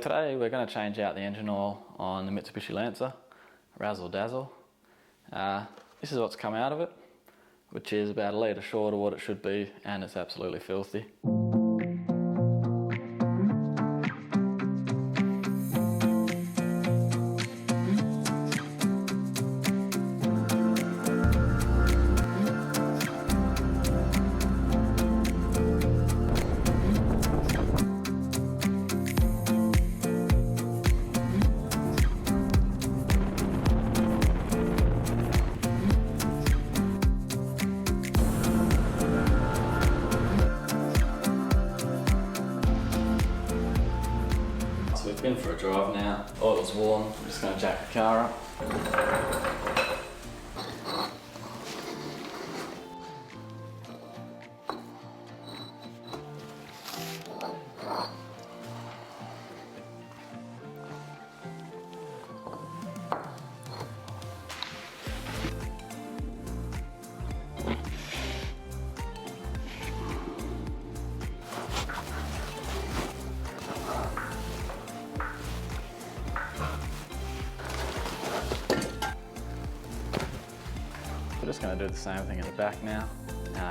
Today we're going to change out the engine oil on the Mitsubishi Lancer, Razzle Dazzle. This is what's come out of it, which is about a litre short of what it should be, and it's absolutely filthy. We've been for a drive now, oil's warm, I'm just going to jack the car up. We're just going to do the same thing at the back now.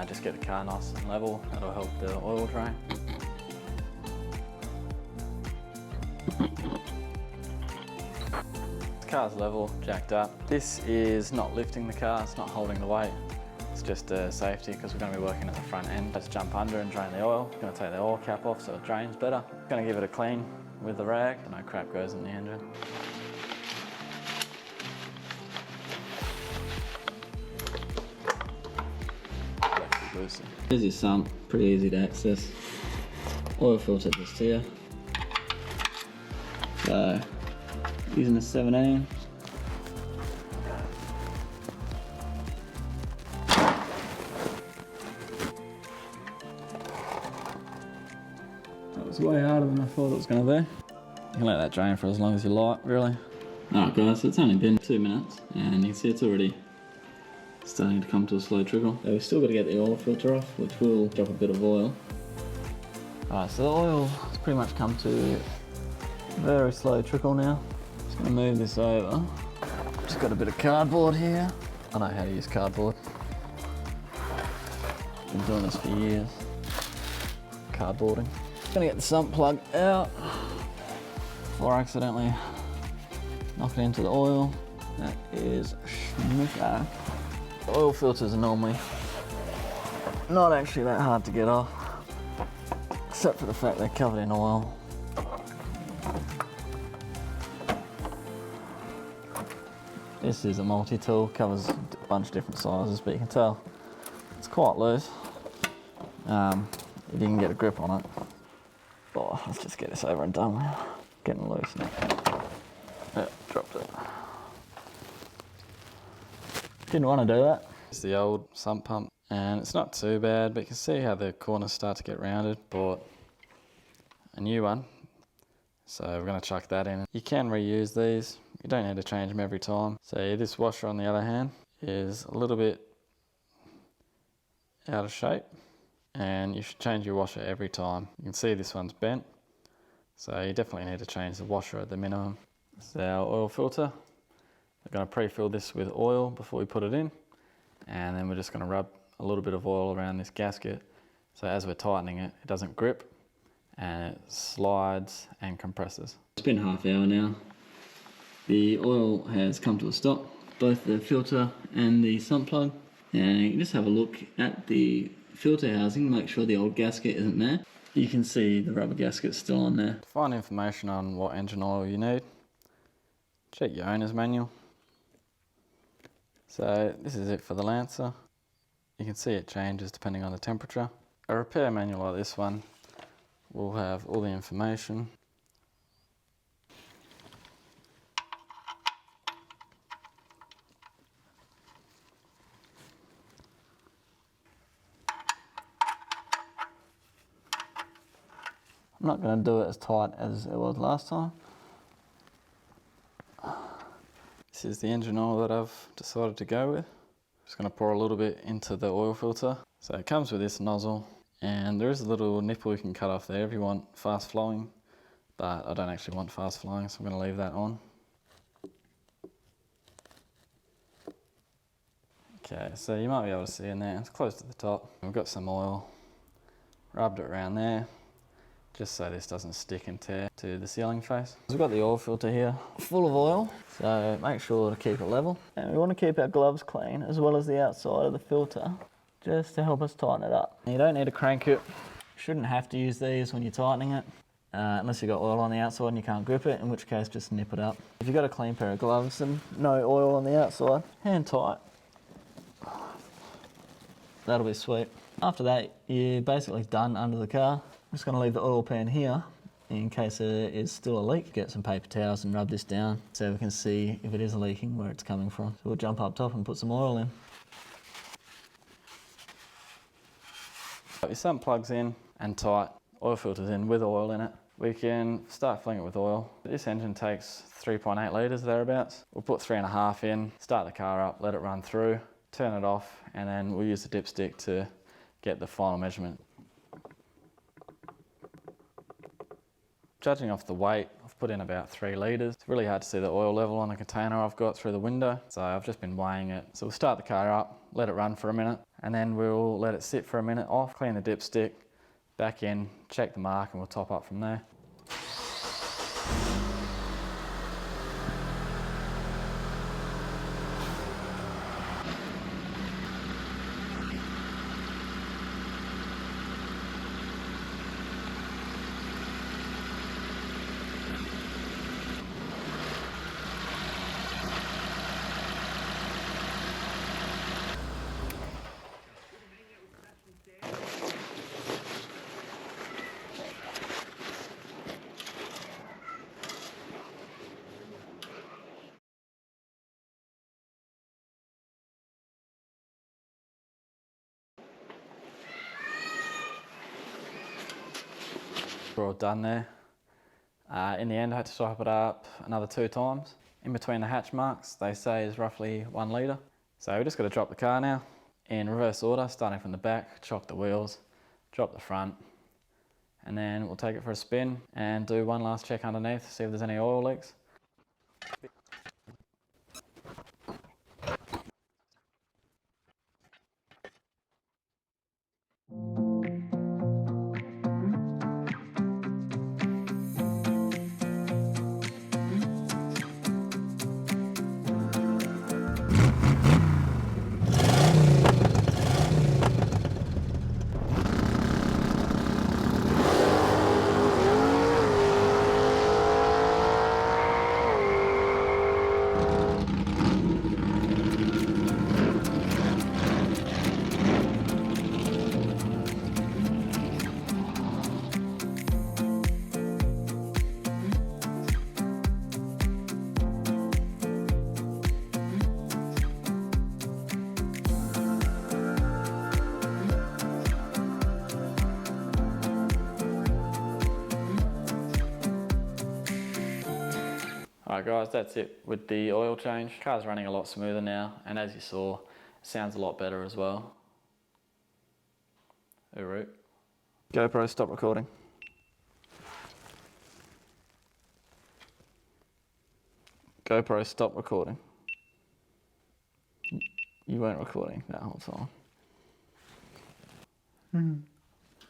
Just get the car nice and level, that'll help the oil drain. The car's level, jacked up. This is not lifting the car, it's not holding the weight. It's just safety because we're going to be working at the front end. Let's jump under and drain the oil. Going to take the oil cap off so it drains better. Going to give it a clean with the rag so no crap goes in the engine. Here's your sump, pretty easy to access. Oil filter just here. So, using a 17. That was way harder than I thought it was going to be. You can let that drain for as long as you like, really. Alright guys, so it's only been 2 minutes and you can see it's already starting to come to a slow trickle. So we've still got to get the oil filter off, which will drop a bit of oil. Alright, so the oil has pretty much come to a very slow trickle now. Just going to move this over. Just got a bit of cardboard here. I know how to use cardboard. Been doing this for years. Cardboarding. Going to get the sump plug out before I accidentally knock it into the oil. That is schmicker. The oil filters are normally not actually that hard to get off, except for the fact they're covered in oil. This is a multi-tool, covers a bunch of different sizes, but you can tell it's quite loose. If you can get a grip on it. Oh, let's just get this over and done with. Getting loose now. Yeah, dropped it. Didn't want to do that. It's the old sump pump and it's not too bad, but you can see how the corners start to get rounded. Bought a new one, so we're going to chuck that in. You can reuse these, you don't need to change them every time. So this washer on the other hand is a little bit out of shape and you should change your washer every time. You can see this one's bent, so you definitely need to change the washer at the minimum. This is our oil filter. We're going to pre-fill this with oil before we put it in, and then we're just going to rub a little bit of oil around this gasket so as we're tightening it, it doesn't grip and it slides and compresses. It's been half hour now. The oil has come to a stop, both the filter and the sump plug, and you can just have a look at the filter housing, make sure the old gasket isn't there. You can see the rubber gasket still on there. To find information on what engine oil you need, check your owner's manual. So this is it for the Lancer. You can see it changes depending on the temperature. A repair manual like this one will have all the information. I'm not going to do it as tight as it was last time. This is the engine oil that I've decided to go with. Just going to pour a little bit into the oil filter. So it comes with this nozzle, and there is a little nipple you can cut off there if you want fast flowing but I don't actually want fast flowing, so I'm going to leave that on. Okay, so you might be able to see in there, it's close to the top. We've got some oil, rubbed it around there, just so this doesn't stick and tear to the sealing face. We've got the oil filter here, full of oil, so make sure to keep it level. And we want to keep our gloves clean, as well as the outside of the filter, just to help us tighten it up. You don't need to crank it. You shouldn't have to use these when you're tightening it, unless you've got oil on the outside and you can't grip it, in which case just nip it up. If you've got a clean pair of gloves and no oil on the outside, hand tight. That'll be sweet. After that, you're basically done under the car. I'm just gonna leave the oil pan here in case there is still a leak. Get some paper towels and rub this down so we can see if it is leaking, where it's coming from. So we'll jump up top and put some oil in. Got your sump plugs in and tight, oil filters in with oil in it. We can start filling it with oil. This engine takes 3.8 litres thereabouts. We'll put 3.5 in, start the car up, let it run through, turn it off, and then we'll use the dipstick to get the final measurement. Judging off the weight, I've put in about 3 litres. It's really hard to see the oil level on the container I've got through the window, so I've just been weighing it. So we'll start the car up, let it run for a minute, and then we'll let it sit for a minute off, clean the dipstick, back in, check the mark, and we'll top up from there. We're all done there. In the end, I had to top it up another 2 times. In between the hatch marks, they say is roughly 1 litre. So we just got to drop the car now in reverse order, starting from the back, chock the wheels, drop the front, and then we'll take it for a spin and do one last check underneath, see if there's any oil leaks. Alright guys, that's it with the oil change. Car's running a lot smoother now, and as you saw, it sounds a lot better as well. Root. GoPro, stop recording. GoPro, stop recording. You weren't recording that whole time.